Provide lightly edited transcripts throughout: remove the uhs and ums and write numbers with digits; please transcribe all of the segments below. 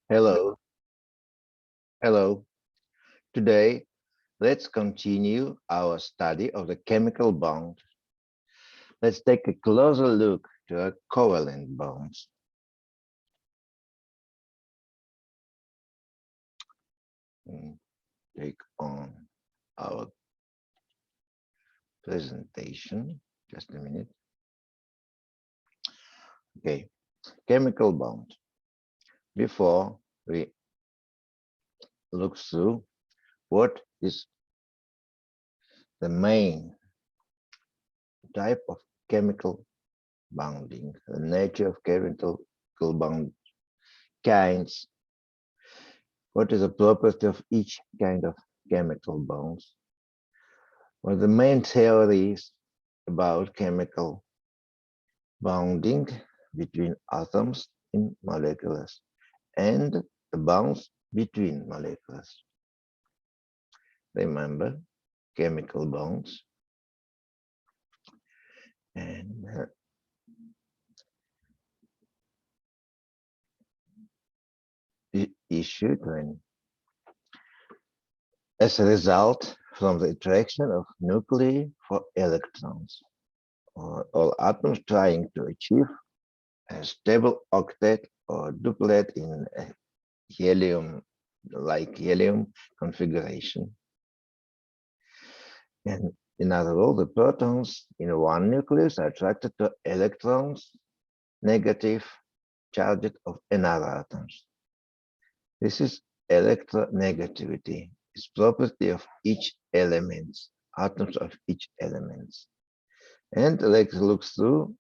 Hello, hello. Today, let's continue our study of the chemical bond. Let's take a closer look to our covalent bonds. Take on our presentation. Just a minute. Okay, chemical bond. Before we look through what is the main type of chemical bonding, the nature of chemical bond kinds, what is the property of each kind of chemical bonds? Well, the main theories about chemical bonding between atoms in molecules and the bonds between molecules. Remember, chemical bonds and issued when, as a result from the attraction of nuclei for electrons, or all atoms trying to achieve a stable octet or duplet in a helium configuration. And in other words, the protons in one nucleus are attracted to electrons, negative charges of another atoms. This is electronegativity. It's property of each element, atoms of each element. And let's look through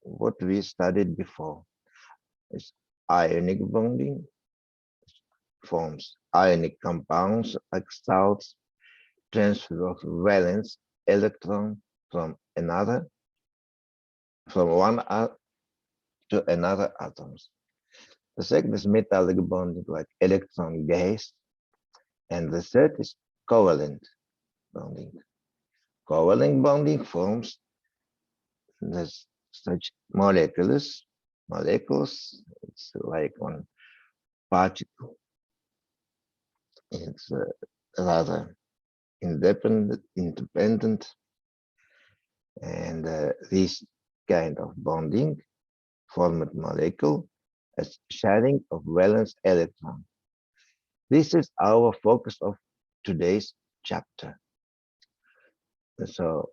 what we studied before. It's ionic bonding, forms ionic compounds like salts, transfer of valence electron from one to another atoms. The second is metallic bonding like electron gas, and the third is covalent bonding. Covalent bonding forms such molecules. It's like one particle. It's rather independent, and this kind of bonding formed molecule as sharing of valence electron. This is our focus of today's chapter. So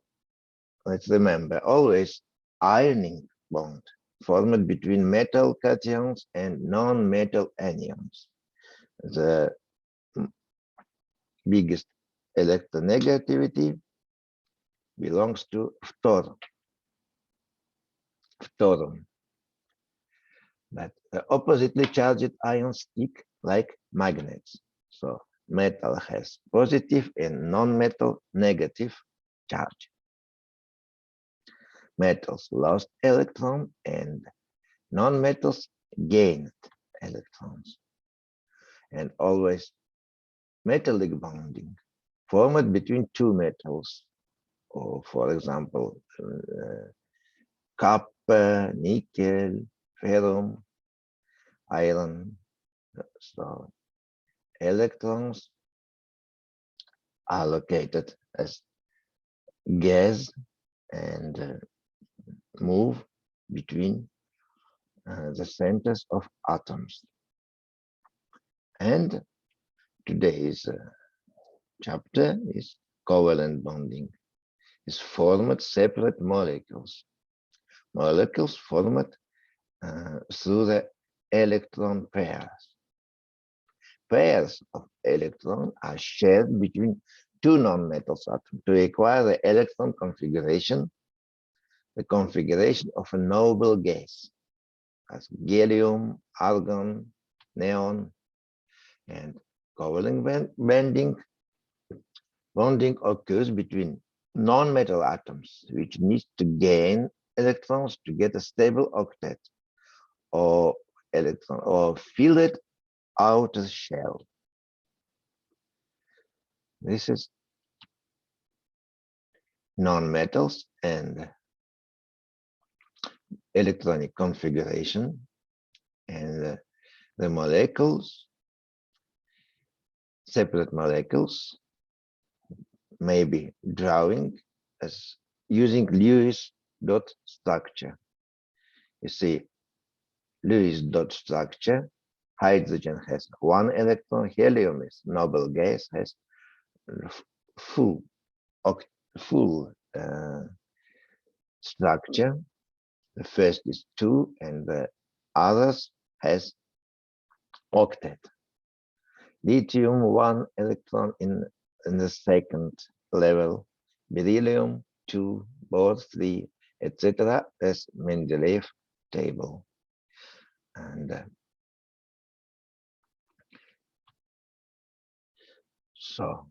let's remember always ionic bond formed between metal cations and non-metal anions. The biggest electronegativity belongs to photon. But oppositely charged ions stick like magnets. So metal has positive and non-metal negative charge. Metals lost electron and non-metals gained electrons. And always metallic bonding formed between two metals, or for example, copper, nickel, ferrum, iron. So electrons are located as gas and move between the centers of atoms. And today's chapter is covalent bonding. Is formed separate molecules. Molecules formed through the electron pairs. Pairs of electrons are shared between two non-metals atoms to acquire the electron configuration, the configuration of a noble gas, as gallium, argon, neon, and covalent bonding occurs between non-metal atoms, which need to gain electrons to get a stable octet or electron or filled outer shell. This is non-metals and electronic configuration, and the molecules, separate molecules, maybe drawing as using Lewis dot structure. You see, Lewis dot structure. Hydrogen has one electron. Helium is noble gas, has full full structure. The first is 2, and the others has octet. Lithium 1 electron in the second level. Beryllium 2, both 3, etc. As Mendeleev table. And so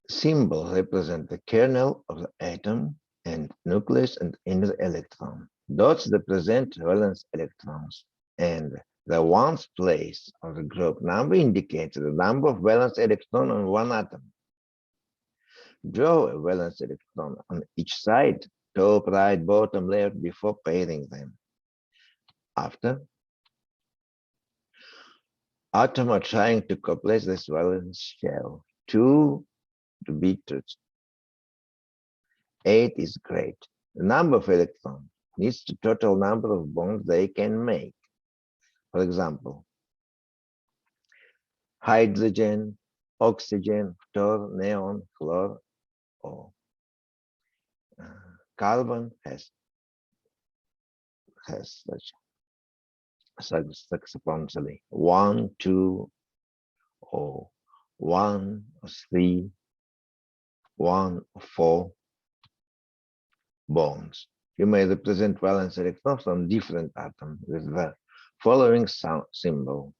symbols represent the kernel of the atom and nucleus and inner electron. Dots represent valence electrons, and the ones place of the group number indicates the number of valence electrons on one atom. Draw a valence electron on each side, top, right, bottom, left, before pairing them. After, atoms are trying to complete this valence shell. 2 to be touched. 8 is great. The number of electrons needs the total number of bonds they can make. For example, hydrogen, oxygen, phtor, neon, fluor, or carbon has such substantially 1, 2, or 1, or 3, 1, or 4 bonds. You may represent valence electrons on different atoms with the following symbol: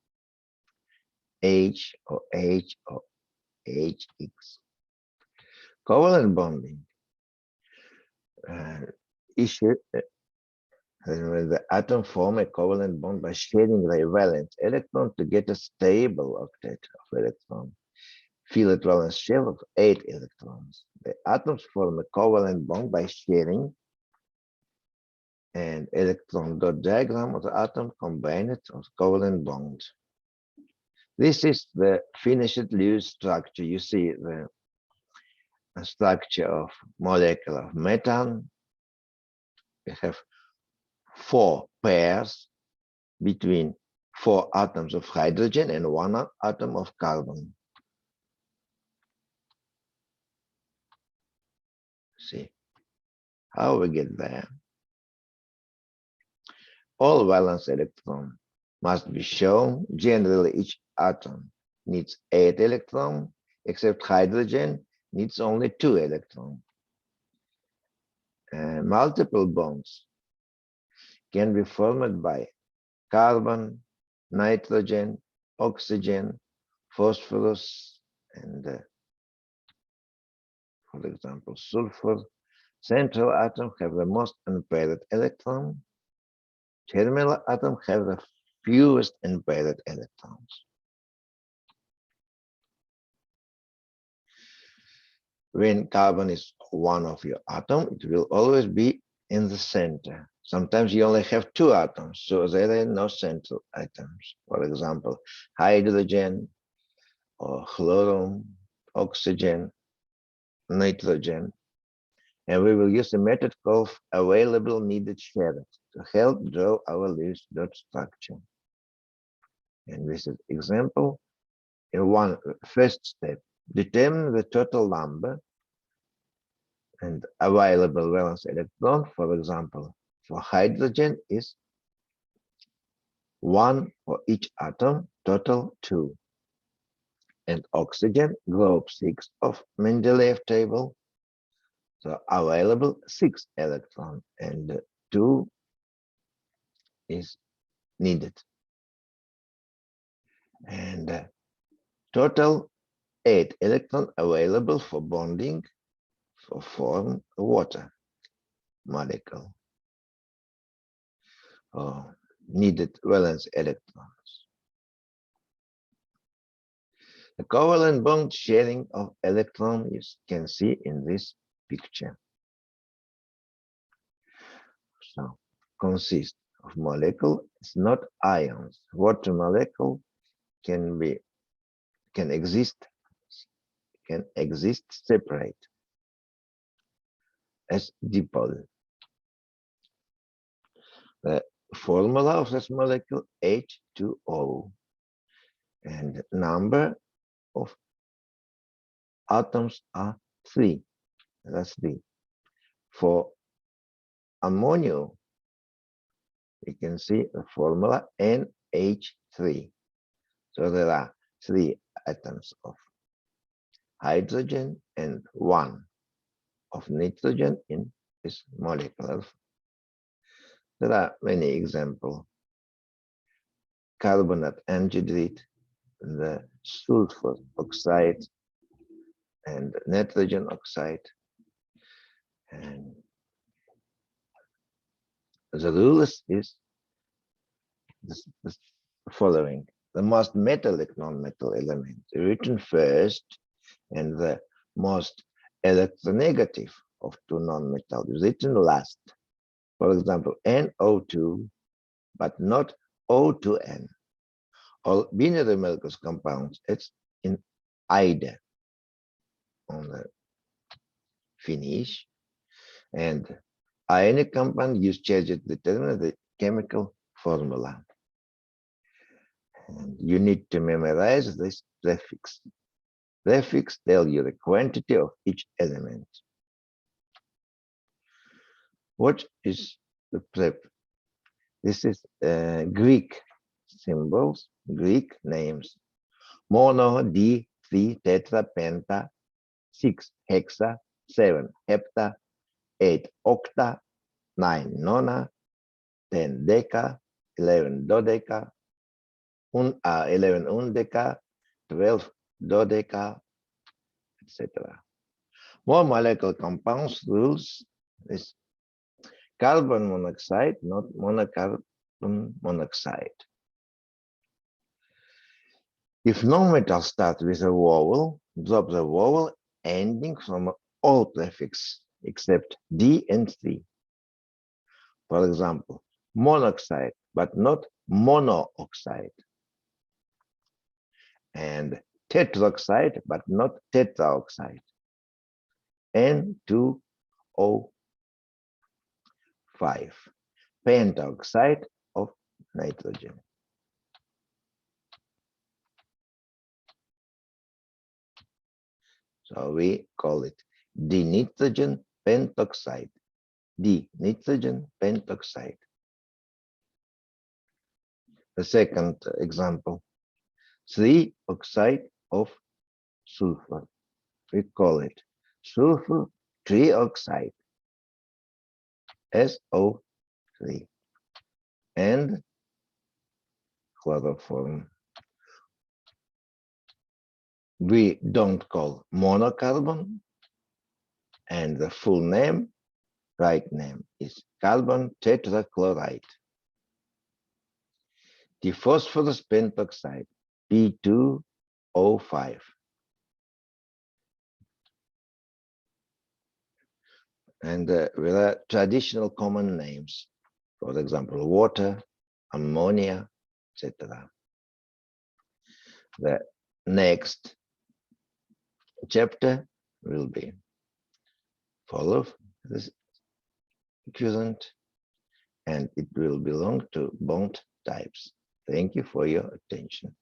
H or H or HX. Covalent bonding issue when the atom form a covalent bond by sharing their valence electron to get a stable octet of electrons. Filled valence shell of 8 electrons. The atoms form a covalent bond by sharing an electron dot diagram of the atom combined of covalent bonds. This is the finished Lewis structure. You see the structure of molecule of methane. We have 4 pairs between 4 atoms of hydrogen and 1 atom of carbon. See how we get there. All valence electrons must be shown. Generally, each atom needs 8 electrons, except hydrogen needs only 2 electrons. Multiple bonds can be formed by carbon, nitrogen, oxygen, phosphorus, and for example, sulfur. Central atoms have the most unpaired electron. Terminal atoms have the fewest unpaired electrons. When carbon is one of your atoms, it will always be in the center. Sometimes you only have 2 atoms, so there are no central atoms. For example, hydrogen or chlorine, oxygen, nitrogen. And we will use a method called available needed shares to help draw our Lewis dot structure. And this is example. In one first step, determine the total number and available valence electron. For example, for hydrogen is 1 for each atom, total 2. And oxygen, group 6 of Mendeleev table, so available 6 electron and 2 is needed. And total 8 electron available for bonding for form water molecule. Needed valence electrons. The covalent bond sharing of electrons you can see in this picture. So consists of molecule is not ions. Water molecule can be can exist separate as dipole. The formula of this molecule H2O, and the number of atoms are 3. That's 3. For ammonia, we can see the formula NH3. So there are 3 atoms of hydrogen and 1 of nitrogen in this molecule. There are many examples. Carbonate anhydride, the sulfur oxide, and nitrogen oxide. And the rules is the following. The most metallic non-metal element written first and the most electronegative of 2 non-metals written last. For example, NO2, but not O2N. All binary molecular compounds, it's in IDE on the finish. And ionic compound use charge to determine the chemical formula. And you need to memorize this prefix. Prefix tell you the quantity of each element. What is the prep? This is Greek symbols, Greek names. Mono, D, 3, tetra, penta, 6, hexa, 7, hepta, 8, octa, 9, nona, 10, deca, 11, dodeca, 11 undeca, 12 dodeca, etc. More molecular compounds rules is carbon monoxide, not monocarbon monoxide. If non-metal starts with a vowel, drop the vowel ending from all prefix except D and 3. For example, monoxide, but not monooxide. And tetroxide, but not tetraoxide. N2O5. Pentaoxide of nitrogen. So we call it dinitrogen pentoxide. D-nitrogen pentoxide. The second example, 3-oxide of sulfur. We call it sulfur trioxide, SO3. And chloroform. We don't call monocarbon, and the full name, right name, is carbon tetrachloride. The phosphorus pentoxide, P2O5. And there are traditional common names, for example, water, ammonia, etc. The next chapter will be follow this equivalent, and it will belong to bond types. Thank you for your attention.